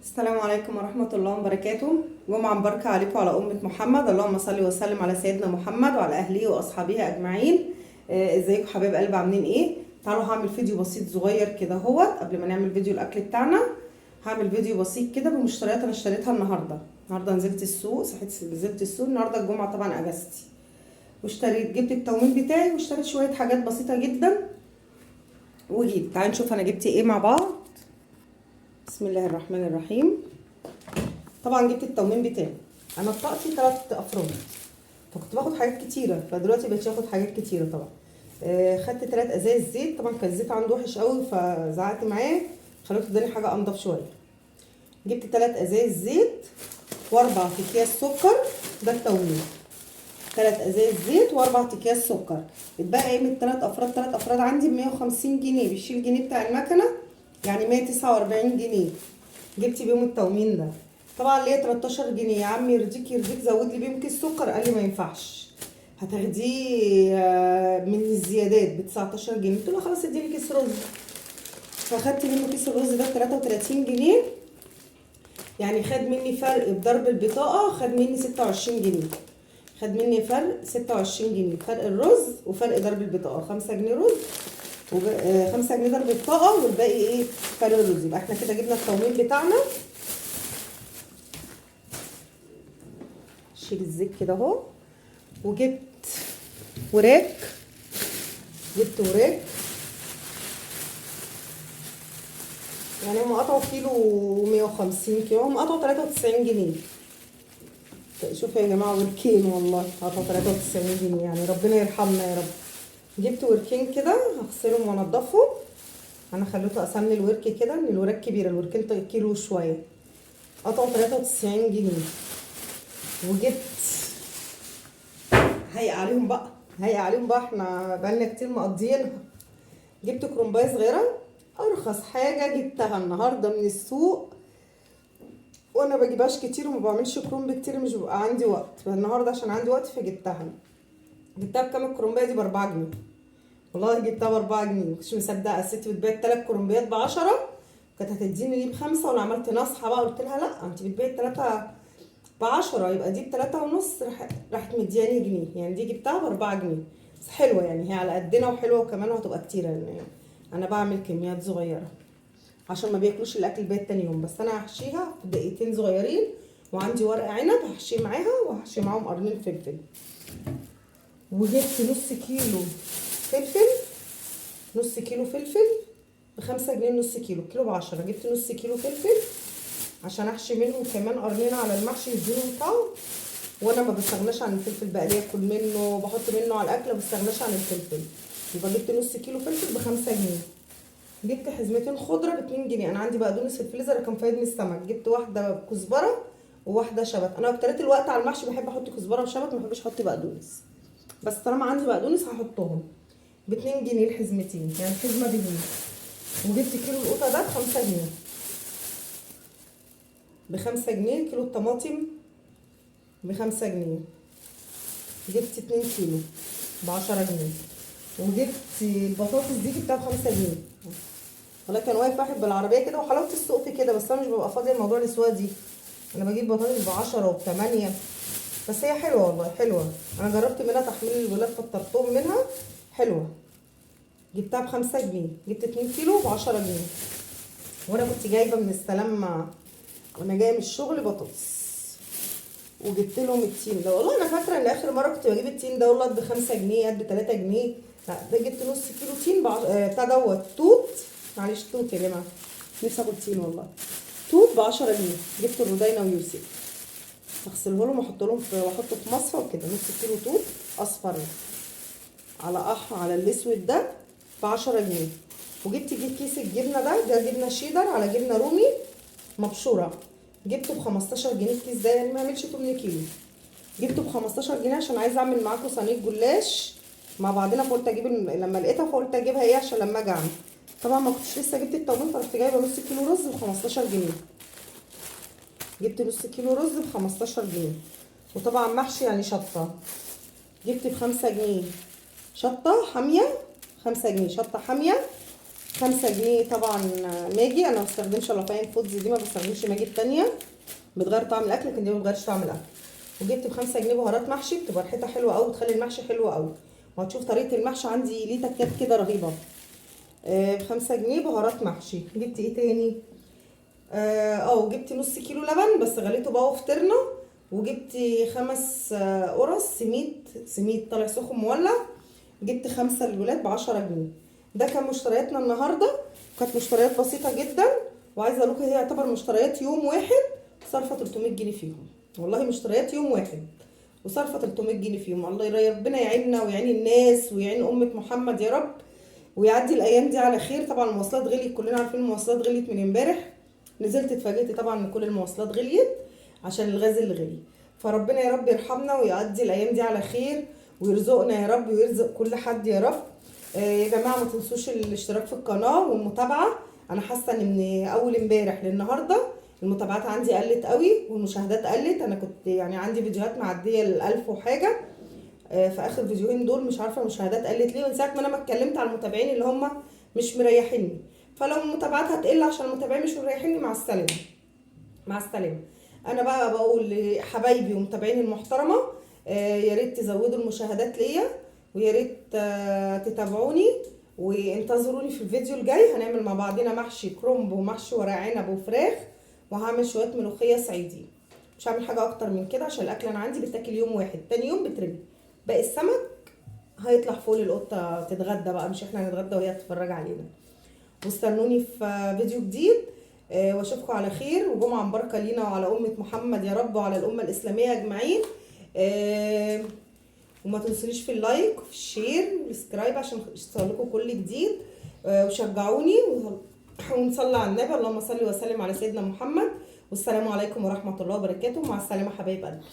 السلام عليكم ورحمة الله وبركاته. جمعة مباركة عليكم وعلى أمة محمد. اللهم صل وسلم على سيدنا محمد وعلى أهله وأصحابه أجمعين. ازيكم حبايب قلب، عاملين ايه؟ تعالوا هعمل فيديو بسيط صغير كده اهوت قبل ما نعمل فيديو الأكل بتاعنا. هعمل فيديو بسيط كده بمشتريات أنا اشتريتها النهاردة نزلت السوق، نزلت السوق النهاردة الجمعة طبعا أجازتي، جبت التومين بتاعي واشتريت شوية حاجات بسيطة جدا وجيت. تعالوا نشوف أنا جبت ايه مع بعض. بسم الله الرحمن الرحيم. طبعا جبت التومين بتاعي، انا بطاقتي 3 افراد فكنت باخد حاجات كتيره، فدلوقتي بقيت اخد حاجات كتيره طبعا. خدت 3 ازايز زيت، طبعا كان الزيت عنده وحش قوي فزعقت معاه خليته اداني حاجه انضف شويه. جبت 3 ازايز زيت و4 اكياس سكر، ده التومين. 3 ازايز زيت و4 اكياس سكر. اتبقى ايه من 3 افراد عندي ب 150 جنيه، بالشيل الجنيه بتاع المكنه يعني 149 جنيه. جبت بيهم التومين ده. طبعا ليه 13 جنيه يا عم، يرضيك زود لي بيهم كيس سكر. قال لي ما ينفعش، هتاخديه من الزيادات ب 19 جنيه. قلت له خلاص اديني كيس رز، فاخدت منه كيس الرز ده ب 33 جنيه. يعني خد مني فرق بضرب البطاقه، خد مني 26 جنيه، خد مني فرق 26 جنيه، فرق الرز وفرق ضرب البطاقه. 5 جنيه رز 5 جنيه ضرب البطاقه والباقي ايه فرق الرز. يبقى احنا كده جبنا التومين بتاعنا. شيل الزيت كده اهو. وجبت وراك، يعني هم قطعوا كيلو 150 كيلو، هم قطعوا 93 جنيه. شوفوا يا جماعه، وركين والله قطعوا 93 جنيه، يعني ربنا يرحمنا يا رب. جبت وركين كده هغسلهم وانضفهم. انا خليته اسمن الورك كده، ان الوراك كبيره، الوركين كيلو شويه، قطعوا 93 جنيه. وجبت هيق عليهم بقى احنا بقالنا كتير مقضيينها. جبت كرومبايه صغيره، ارخص حاجه جبتها النهارده من السوق، وانا بجيبهاش كتير وما بعملش كرومب كتير، مش بيبقى عندي وقت. فالنهارده عشان عندي وقت فجبتها. جبتها بكام الكرومبايه دي؟ ب4 جنيه. والله جبتها ب4 جنيه، مكنتش مصدقه. الست بتبيع 3 كرومبيات ب10، كانت هتديني دي ب5. وانا عملت نصحه بقى قلت لها لا انت بتبيعي 3 ب10 يبقى دي ب3.5. راحت مدياني جنيه، يعني دي جبتها ب4 جنيه. بس حلوه يعني، هي على قدنا وحلوه وكمان وهتبقى كتيره، يعني انا بعمل كميات صغيره عشان ما بياكلوش الاكل باقي تاني يوم. بس انا هحشيها في دقيقتين صغيرين، وعندي ورق عنب هحشيه معاها، وهحشي معاهم قرنين فلفل. وجبت نص كيلو فلفل، نص كيلو فلفل ب5 جنيه، نص كيلو، كيلو ب10. جبت نص كيلو فلفل عشان احشي منهم كمان قرنين على المحشي يديهم طعم. وانا ما بستغناش عن الفلفل بقى، ليا اكل منه، بحط منه على الاكل، ما بستغناش عن الفلفل. يبقى جبت نص كيلو فلفل ب5 جنيه. جبت حزمتين خضره ب2 جنيه. انا عندي بقدونس في الفريزر كان فايدني السمك. جبت واحده كزبره وواحده شبت. انا اكتريت الوقت على المحشي بحب احط كزبره وشبت، ما بحبش احط بقدونس، بس طالما عندي بقدونس هحطهم. ب2 جنيه الحزمتين، يعني حزمه بجنيه. وجبت كيلو القوطه ده ب5 جنيه، ب5 جنيه. كيلو الطماطم ب5 جنيه. جبت 2 كيلو ب10 جنيه. وجبت البطاطس دي جبتها ب5 جنيه. والله كان واقف واحد بالعربيه كده، وحلاوه السوق في كده، بس انا مش ببقى فاضيه الموضوع الاسواق دي. انا بجيب بطاطس ب10 وب8، بس هي حلوه والله حلوه. انا جربت منها تحميل الولاد فطرتهم منها، حلوه. جبتها ب5 جنيه. جبت 2 كيلو ب10 جنيه. وانا كنت جايبه من السلام وانا جايه من الشغل بطاطس. وجبت لهم التين ده. والله انا فاكره ان اخر مره كنت بجيب التين ده والله ب5 جنيه، قد 3 جنيه. لا ده جبت نص كيلو تين بتاع دوت توت، معلش توت يا جماعه، نفسي اكل تين والله. توت ب10 جنيه. جبت الرودينا ويوسف، اغسله لهم واحطه في مصفى وكده. نص كيلو توت اصفر على الاسود ده ب10 جنيه. وجبت كيس الجبنه ده جبنه شيدر على جبنه رومي مبشوره، جبته ب15 جنيه الكيس ده، يعني ما يعملش 8 كيلو. جبته ب15 جنيه عشان عايزه اعمل معاكم صينيه جلاش مع بعضنا، فقلت اجيب لما لقيتها فقلت اجيبها ايه عشان لما اجي اعمل. طبعا ما كنتش لسه جبت التومين، فرحت جايبه نص كيلو رز ب15 جنيه. جبت نص كيلو رز ب15 جنيه. وطبعا محشي يعني شطه، جبت ب5 جنيه شطه حاميه، 5 جنيه شطه حاميه. 5 جنيه طبعا ماجي. انا ما بستخدمش الا فاين فودز دي، ما بستخدمش ماجي التانية، بتغير طعم الاكل، لكن دي ما بتغيرش طعم الاكل. وجبت ب5 جنيه بهارات محشي، بتبقى ريحتها حلوه قوي، بتخلي المحشي حلو قوي. وهتشوف طريقه المحشي عندي ليه تكات كده رهيبه. ب5 جنيه بهارات محشي. جبت ايه تاني؟ جبت نص كيلو لبن بس غليته بقى وفطرنا. وجبت 5 قرص سميد طالع سخن مولع. جبت 5 الولاد ب10 جنيه. ده كان مشترياتنا النهارده، كانت مشتريات بسيطه جدا. وعايزه اقول لكم هي يعتبر مشتريات يوم واحد صرفه 300 جنيه فيهم. والله مشتريات يوم واحد وصرفه 300 جنيه فيهم. الله ربنا يعيننا ويعين الناس ويعين امه محمد يا رب، ويعدي الايام دي على خير. طبعا المواصلات غليت، كلنا عارفين المواصلات غليت من امبارح. نزلت اتفاجئت طبعا ان كل المواصلات غليت عشان الغاز اللي غلي. فربنا يا رب يرحمنا ويعدي الايام دي على خير ويرزقنا يا رب ويرزق كل حد يا رب. يا جماعه ما تنسوش الاشتراك في القناه والمتابعه. انا حاسه ان من اول امبارح للنهارده المتابعات عندي قلت قوي والمشاهدات قلت. انا كنت يعني عندي فيديوهات معديه ال1000 وحاجه. في اخر فيديوهين دول مش عارفه المشاهدات قلت ليه، من ساعه ما انا ما اتكلمت على المتابعين اللي هم مش مريحيني. فلو المتابعات هتقل عشان المتابعين مش مريحيني، مع السلامه مع السلامه. انا بقى بقول لحبايبي ومتابعيني المحترمه، يا ريت تزودوا المشاهدات ليا، ويا ريت تتابعوني وانتظروني في الفيديو الجاي. هنعمل مع بعضنا محشي كرنب ومحشي ورق عنب وفراخ، وهعمل شويه ملوخيه صعيدي. مش هعمل حاجه اكتر من كده عشان الاكل انا عندي بتاكل يوم واحد، تاني يوم بترمي. باقي السمك هيطلع فوق القطه تتغدى بقى، مش احنا هنتغدى وهي تتفرج علينا. واستنوني في فيديو جديد، واشوفكم على خير وجمعه مباركه لينا وعلى امه محمد يا رب وعلى الامه الاسلاميه اجمعين. وما تنسونيش في اللايك وفي الشير والسبسكرايب عشان يوصلكم كل جديد. وشجعوني ونصلي على النبي. اللهم صل وسلم على سيدنا محمد. والسلام عليكم ورحمه الله وبركاته. مع السلامه حبايب قلبي.